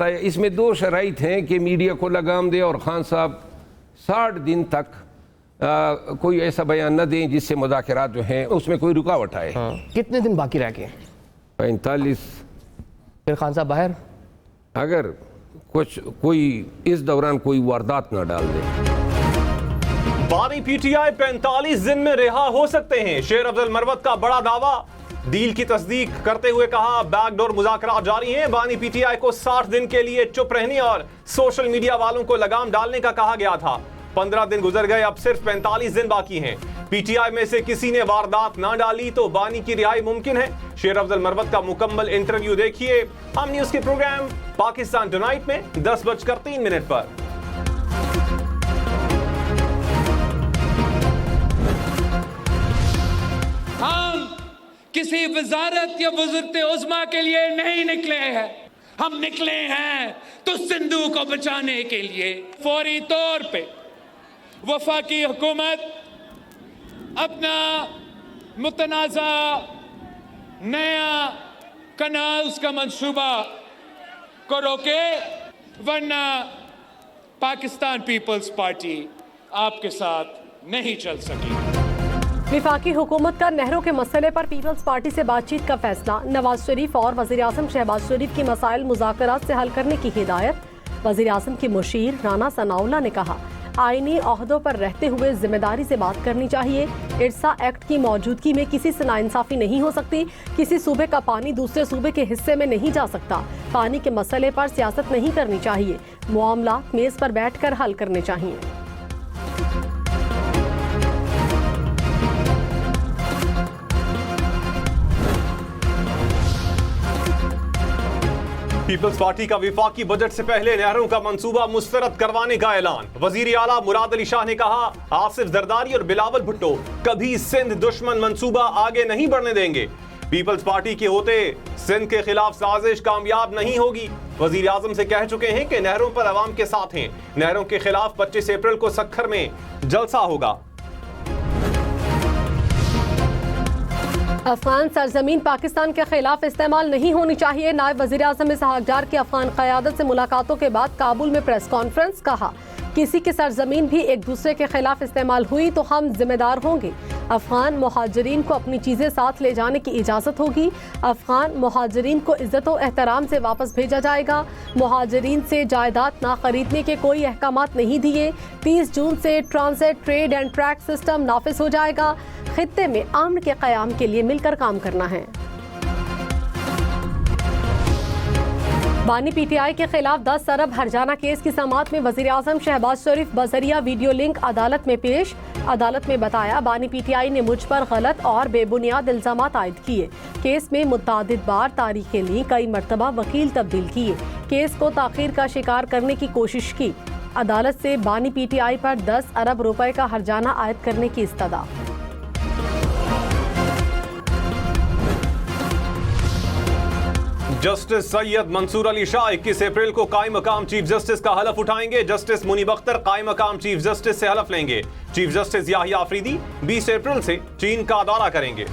इसमें दो शराइत हैं कि मीडिया को लगाम दे और खान साहब 60 दिन तक कोई ऐसा बयान न दें जिससे मुज़ाकरात जो हैं उसमें कोई रुकावट आए। कितने दिन बाकी रह गए? 45। फिर खान साहब बाहर? अगर कोई इस दौरान कोई वारदात न डाल दे। बानी पीटीआई 45 दिन में रिहा हो सकते हैं, शेर अफजल मरवत का बड़ा दावा। डील की तस्दीक करते हुए कहा बैकडोर मुज़ाकरात जारी हैं। बानी पीटीआई को 60 दिन के लिए चुप रहने और सोशल मीडिया वालों को लगाम डालने का कहा गया था। 15 दिन गुजर गए, अब सिर्फ 45 दिन बाकी हैं। पीटीआई में से किसी ने वारदात ना डाली तो बानी की रिहाई मुमकिन है। शेर अफजल मरवत का मुकम्मल इंटरव्यू देखिए हम न्यूज के प्रोग्राम पाकिस्तान टुनाइट में 10:03 पर। हम किसी वजारत या वज़ीरत उज़्मा के लिए नहीं निकले हैं, हम निकले हैं तो सिंधु को बचाने के लिए। फौरी तौर पे वफाकी हुकूमत अपना मुतनाज़ा नया कनाल्स का मंसूबा को रोके, वरना पाकिस्तान पीपल्स पार्टी आपके साथ नहीं चल सकी। विफाकी हुकूमत का नहरों के मसले पर पीपल्स पार्टी से बातचीत का फैसला। नवाज शरीफ और वज़ीर आज़म शहबाज शरीफ की मसाइल मुज़ाकरात से हल करने की हिदायत। वज़ीर आज़म की मुशीर राना सनाउल्लाह ने कहा आईनी ओहदों पर रहते हुए जिम्मेदारी से बात करनी चाहिए। इरसा एक्ट की मौजूदगी में किसी से नाइंसाफ़ी नहीं हो सकती। किसी सूबे का पानी दूसरे सूबे के हिस्से में नहीं जा सकता। पानी के मसले पर सियासत नहीं करनी चाहिए, मामला मेज़ पर बैठ कर हल करने चाहिए। पीपल्स पार्टी का विफाकी बजट से पहले नहरों का मंसूबा मुस्तरद करवाने का ऐलान। वजीर आला मुराद अली शाह ने कहा आसिफ जरदारी और बिलावल भुट्टो कभी सिंध दुश्मन मंसूबा आगे नहीं बढ़ने देंगे। पीपल्स पार्टी के होते सिंध के खिलाफ साजिश कामयाब नहीं होगी। वजीर आजम से कह चुके हैं कि नहरों पर अवाम के साथ हैं। नहरों के खिलाफ 25 अप्रैल को सक्खर में जलसा होगा। अफगान सरजमीन पाकिस्तान के खिलाफ इस्तेमाल नहीं होनी चाहिए। नायब वज़ीर आज़म इसहाक डार की अफगान क़यादत से मुलाकातों के बाद काबुल में प्रेस कॉन्फ्रेंस। कहा किसी की सरजमीन भी एक दूसरे के खिलाफ इस्तेमाल हुई तो हम जिम्मेदार होंगे। अफगान मुहाजिरीन को अपनी चीज़ें साथ ले जाने की इजाज़त होगी। अफगान मुहाजिरीन को इज़्ज़त और एहतराम से वापस भेजा जाएगा। मुहाजिरीन से जायदाद ना खरीदने के कोई अहकामात नहीं दिए। 30 जून से transit trade and track system नाफिज हो जाएगा। खित्ते में अमन के क़याम के लिए मिलकर काम करना है। बानी पीटीआई के खिलाफ 10 अरब हरजाना केस की समाअत में वज़ीर आज़म शहबाज शरीफ बजरिया वीडियो लिंक अदालत में पेश। अदालत में बताया बानी पीटीआई ने मुझ पर गलत और बेबुनियाद इल्ज़ामात आयद किए। केस में मुतअद्दिद बार तारीखें ली, कई मरतबा वकील तब्दील किए, केस को ताख़ीर का शिकार करने की कोशिश की। अदालत से बानी पीटीआई पर 10 अरब रुपए का हरजाना आयद करने की इस्तदा। जस्टिस सैयद मंसूर अली शाह 21 अप्रैल को कायम मकाम चीफ जस्टिस का हलफ उठाएंगे। जस्टिस मुनीब अख्तर कायम मकाम चीफ जस्टिस से हलफ लेंगे। चीफ जस्टिस याहिया आफरीदी 20 अप्रैल से चीन का दौरा करेंगे।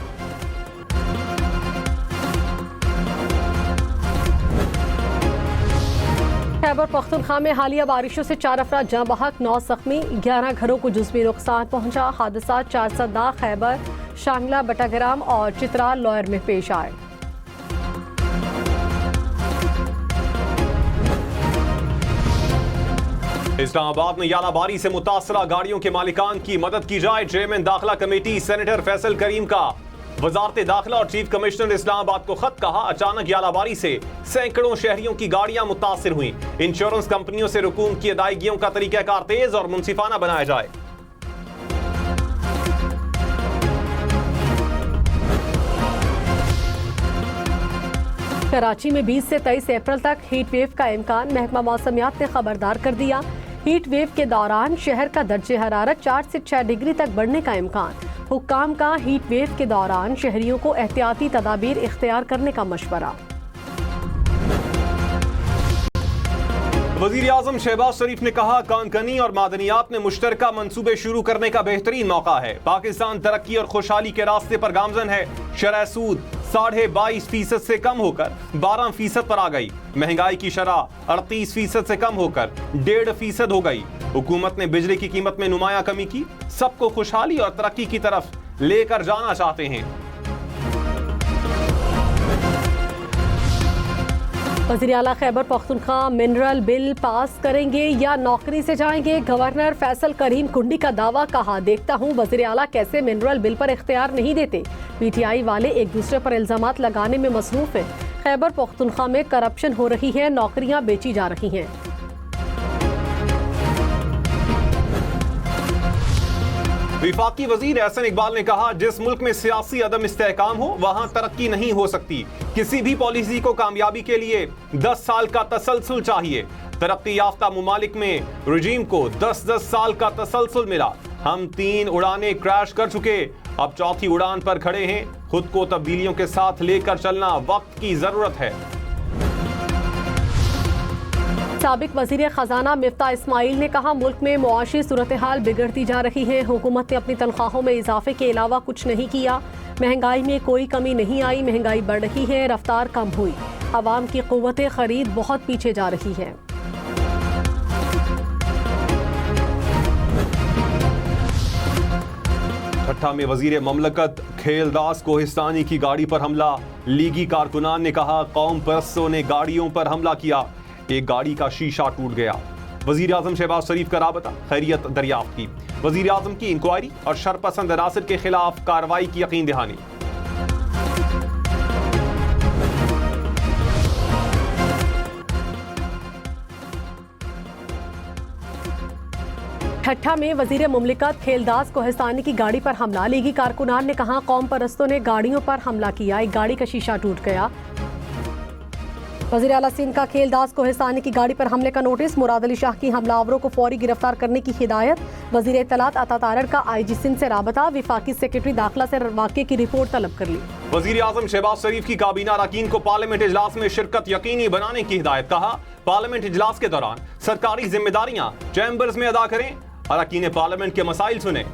खैबर पख्तूनख्वा में हालिया बारिशों से 4 अफराद जाँ बहक, 9 जख्मी, 11 घरों को जुज़वी नुकसान पहुंचा। हादसा 4 खैबर, शांगला, बटाग्राम और चित्राल लॉयर में पेश आए। इस्लामाबाद में यालाबारी से मुतासरा गाड़ियों के मालिकान की मदद की जाए। चेयरमैन दाखिला कमेटी सेनेटर फैसल करीम का वजारत दाखिला और चीफ कमिश्नर इस्लामाबाद को खत। कहा अचानक यालाबारी से सैकड़ों शहरियों की गाड़ियां मुतासिर हुई। इंश्योरेंस कंपनियों से रकूम की अदायगियों का तरीकाकार तेज और मुनसिफाना बनाया जाए। कराची में 20 से 23 अप्रैल तक हीट वेव का इम्कान। महकमा मौसमियात ने खबरदार कर दिया। हीट वेव के दौरान शहर का दर्जे हरारत 4 से 6 डिग्री तक बढ़ने का इम्कान। हुक्काम का हीट वेव के दौरान शहरियों को एहतियाती तदाबीर इख्तियार करने का मशवरा। वजीर आजम शहबाज शरीफ ने कहा, कानकनी और मादनियात में मुश्तरका मंसूबे शुरू करने का बेहतरीन मौका है। पाकिस्तान तरक्की और खुशहाली के रास्ते पर गामजन है। शरह सूद 22.5% से कम होकर 12% पर आ गई। महंगाई की शरह 38% से कम होकर 1.5% हो गई। हुकूमत ने बिजली की कीमत में नुमाया कमी की। सबको खुशहाली और तरक्की की तरफ लेकर जाना चाहते हैं। वज़ीर आला Khyber Pakhtunkhwa mineral bill pass करेंगे या नौकरी से जाएंगे? गवर्नर फैसल करीम कुंडी का दावा। कहा, देखता हूं वज़ीर आला कैसे मिनरल बिल पर इख्तियार नहीं देते। पीटीआई वाले एक दूसरे पर इल्जामात लगाने में मसरूफ है। खैबर पख्तूनख्वा में करप्शन हो रही है, नौकरियां बेची जा रही हैं। विफाकी वजीर एहसन इकबाल ने कहा, जिस मुल्क में सियासी अदम इस्तेहकाम हो वहां तरक्की नहीं हो सकती। किसी भी पॉलिसी को कामयाबी के लिए 10 साल का तसलसल चाहिए। तरक्की याफ्ता मुमालिक में रजीम को 10-10 साल का तसलसल मिला। हम 3 उड़ानें क्रैश कर चुके, अब चौथी उड़ान पर खड़े हैं। खुद को तब्दीलियों के साथ लेकर चलना वक्त की जरूरत है। साबिक वजीर खजाना मिफ्ता इस्माइल ने कहा, मुल्क में मुआशी सूरत हाल बिगड़ती जा रही है। हुकूमत ने अपनी तनख्वाहों में इजाफे के अलावा कुछ नहीं किया। महंगाई में कोई कमी नहीं आई, महंगाई बढ़ रही है, रफ्तार कम हुई। आवाम की क़ुव्वत खरीद बहुत पीछे जा रही है। ठट्ठा में वजीर ममलकत खेलदास कोहिस्तानी की गाड़ी पर हमला। लीगी कारकुनान ने कहा, कौम परस्तों ने गाड़ियों पर हमला किया, एक गाड़ी का शीशा टूट गया। वजीर आजम शहबाज शरीफ का राबता खैरियत दरियाफ्त की। वजीर आजम की इंक्वायरी और शरपसंद अनासर के खिलाफ कार्रवाई की यकीन दहानी। ठट्ठा में वजीर मुमलिकत खेलदास कोहिस्तानी की गाड़ी पर हमला। लीगी कारकुनान ने कहा, कौम परस्तों ने गाड़ियों पर हमला किया, एक गाड़ी का शीशा टूट गया। वज़ीर आला सिंध का खेलदास कोहिस्तानी की गाड़ी पर हमले का नोटिस। मुराद अली शाह की हमलावरों को फौरी गिरफ्तार करने की हिदायत। वज़ीर इत्तलात अता तारड़ का IG सिंध से राबता। विफाकी सेक्रेटरी दाखिला से वाक़े की रिपोर्ट तलब कर ली। वज़ीर आज़म शहबाज शरीफ की काबीना अरकान को पार्लियामेंट इजलास में शिरकत यकीनी बनाने की हिदायत। कहा, पार्लियामेंट इजलास के दौरान सरकारी जिम्मेदारियां चैम्बर्स में अदा करें, अरकान पार्लियामेंट के मसाइल सुने।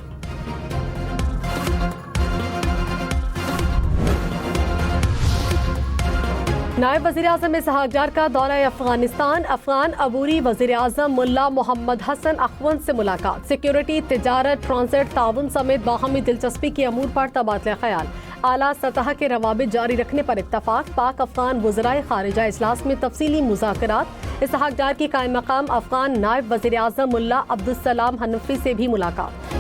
नायब वज़ीर आज़म इसहाक डार का दौरा अफगानिस्तान। अफगान अबूरी वज़ीर आज़म मुल्ला मोहम्मद हसन अखवन से मुलाकात। सिक्योरिटी, तिजारत, ट्रांजिट, ताउन समेत बाहमी दिलचस्पी के अमूर पर तबादला ख्याल। आला सतह के रवाबित जारी रखने पर इत्तफाक। पाक अफगान वज़राए खारिजा इजलास में तफसीली मुज़ाकरात। इसहाक डार की कायम मकाम अफगान नायब वज़ीर आज़म मुल्ला अब्दुस्सलाम हनफी से भी मुलाकात।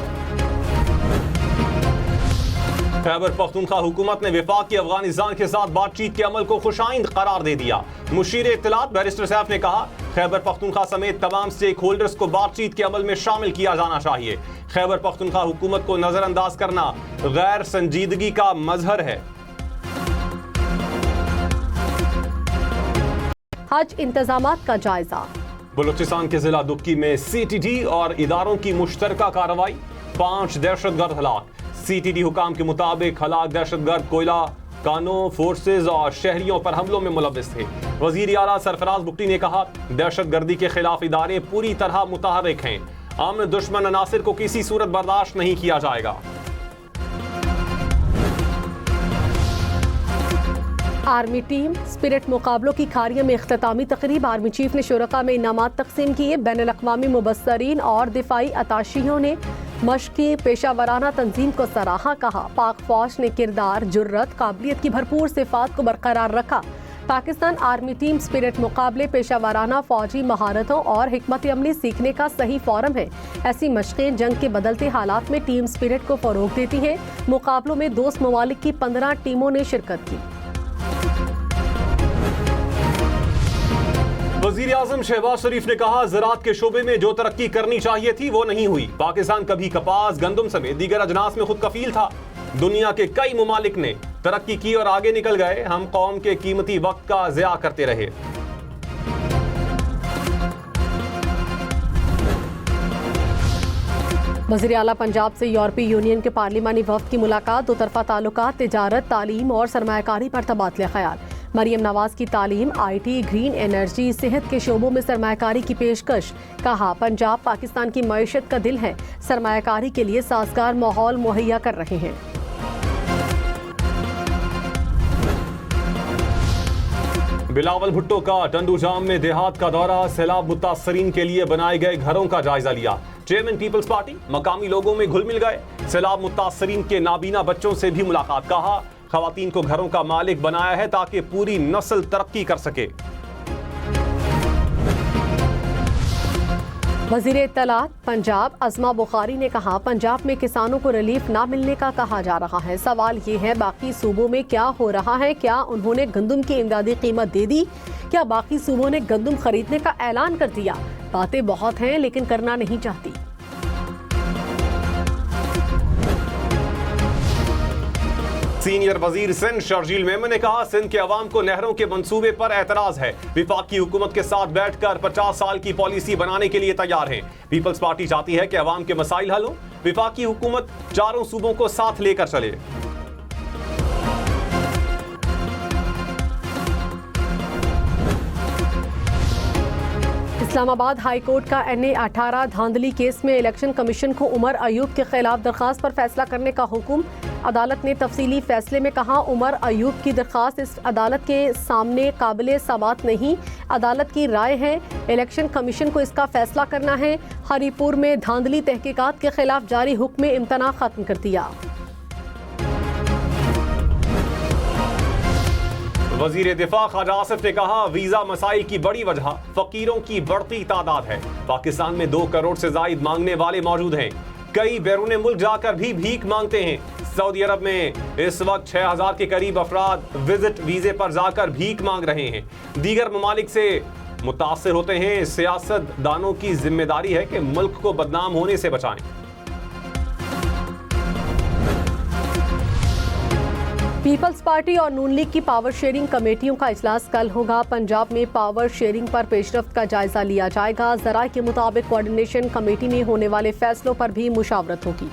खैबर पख्तूनख्वा हुकूमत ने विफाक की अफगानिस्तान के साथ बातचीत के अमल को खुशाइंद करार दे दिया। मुशीर इत्तलात बैरिस्टर सैफ ने कहा, खैबर पख्तूनख्वा समेत तमाम स्टेक होल्डर्स को बातचीत के अमल में शामिल किया जाना चाहिए। खैबर पख्तूनख्वा हुकूमत को नजरअंदाज करना गैर संजीदगी का मजहर है। हज इंतजामात का जायजा। बलूचिस्तान के जिला दुबकी में CTD और इदारों की मुश्तरका कार्रवाई। 5 दहशतगर्द हलाक। CTD हुकाम के मुताबिक हलाक दहशतगर्द कोयला कानों, फोर्सेज और शहरियों पर हमलों में मुलव्विस थे। वजीर आला सरफराज बुगटी ने कहा, दहशतगर्दी के खिलाफ इदारे पूरी तरह मुतहर्रिक हैं। आमन दुश्मन अनासिर को किसी सूरत बर्दाश्त नहीं किया जाएगा। आर्मी टीम स्पिरिट मुकाबलों की खारिया में इख्तितामी तकरीब। आर्मी चीफ ने शुरका में इनामात तकसीम किए। बैनुल-अक़वामी मुबस्सरीन और दिफाई अताशियों ने मशक़ी पेशावराना तंजीम को सराहा। कहा, पाक फौज ने किरदार, जुर्रत, काबिलियत की भरपूर सिफात को बरकरार रखा। पाकिस्तान आर्मी टीम स्पिरिट मुकाबले पेशावराना फौजी महारतों और हिकमत अमली सीखने का सही फोरम है। ऐसी मशक़ें जंग के बदलते हालात में टीम स्पिरिट को फ़रोग़ देती हैं। मुकाबलों में दोस्त ममालिक की 15 टीमों ने शिरकत की। वजीर आजम शहबाज शरीफ ने कहा, ज़राअत के शोबे में जो तरक्की करनी चाहिए थी वो नहीं हुई। पाकिस्तान कभी कपास, गंदम समेत दीगर अजनास में खुद कफील था। दुनिया के कई मुमालिक ने तरक्की की और आगे निकल गए। हम कौम के कीमती वक्त का ज़िया करते रहे। वज़ीर आला पंजाब से यूरोपीय यूनियन के पार्लिमानी वफ़द की मुलाकात। दो तरफ़ा ताल्लुकात, तिजारत, तालीम और सरमायाकारी पर तबादला ख्याल। मरियम नवाज की तालीम, IT, ग्रीन एनर्जी, सेहत के शोबों में सरमायाकारी की पेशकश। कहा, पंजाब पाकिस्तान की मईशत का दिल है, सरमायाकारी के लिए साजगार माहौल मुहैया कर रहे हैं। बिलावल भुट्टो का टंडूजाम में देहात का दौरा, सैलाब मुतासरीन के लिए बनाए गए घरों का जायजा लिया। चेयरमैन पीपल्स पार्टी मकामी लोगों में घुल मिल गए। सैलाब मुतासरीन के नाबीना बच्चों से भी मुलाकात। कहा, खवातीन को घरों का मालिक बनाया है ताकि पूरी नस्ल तरक्की कर सके। वजीर इत्तलात पंजाब अज़मा बुखारी ने कहा, पंजाब में किसानों को रिलीफ ना मिलने का कहा जा रहा है। सवाल ये है, बाकी सूबों में क्या हो रहा है? क्या उन्होंने गंदम की इमदादी कीमत दे दी? क्या बाकी सूबों ने गंदम खरीदने का ऐलान कर दिया? बातें बहुत हैं लेकिन करना नहीं चाहती। सीनियर वजीर सिंध शर्जील मेमन ने कहा, सिंध के अवाम को नहरों के मंसूबे पर एतराज है। विफाकी हुकूमत के साथ बैठकर 50 साल की पॉलिसी बनाने के लिए तैयार है। पीपल्स पार्टी चाहती है कि अवाम के मसाइल हल हो। विफाकी हुकूमत चारों सूबों को साथ लेकर चले। इस्लामाबाद हाई कोर्ट का NA 18 धांधली केस में इलेक्शन कमीशन को उमर अयूब के खिलाफ दरखास्त पर फैसला करने का हुक्म। अदालत ने तफसीली फैसले में कहा, उमर अयूब की दरखास्त इस अदालत के सामने काबिले समात नहीं। अदालत की राय है इलेक्शन कमीशन को इसका फैसला करना है। हरीपुर में धांधली तहकीकात के खिलाफ जारी हुक्म में इम्तना खत्म कर दिया। वजीर दिफा ख्वाजा आसिफ ने कहा, वीजा मसाइल की बड़ी वजह फकीरों की बढ़ती तादाद है। पाकिस्तान में 2 करोड़ से जायद मांगने वाले मौजूद हैं। कई बैरून मुल्क जाकर भी भीख मांगते हैं। सऊदी अरब में इस वक्त 6000 के करीब अफराद विजिट वीजे पर जाकर भीख मांग रहे हैं। दीगर ममालिक से मुतासिर होते हैं। सियासतदानों की जिम्मेदारी है कि मुल्क को बदनाम होने से बचाएं। पीपल्स पार्टी और नून लीग की पावर शेयरिंग कमेटियों का इजलास कल होगा। पंजाब में पावर शेयरिंग पर पेशरफ्त का जायजा लिया जाएगा। ज़राए के मुताबिक कोऑर्डिनेशन कमेटी में होने वाले फैसलों पर भी मुशावरत होगी।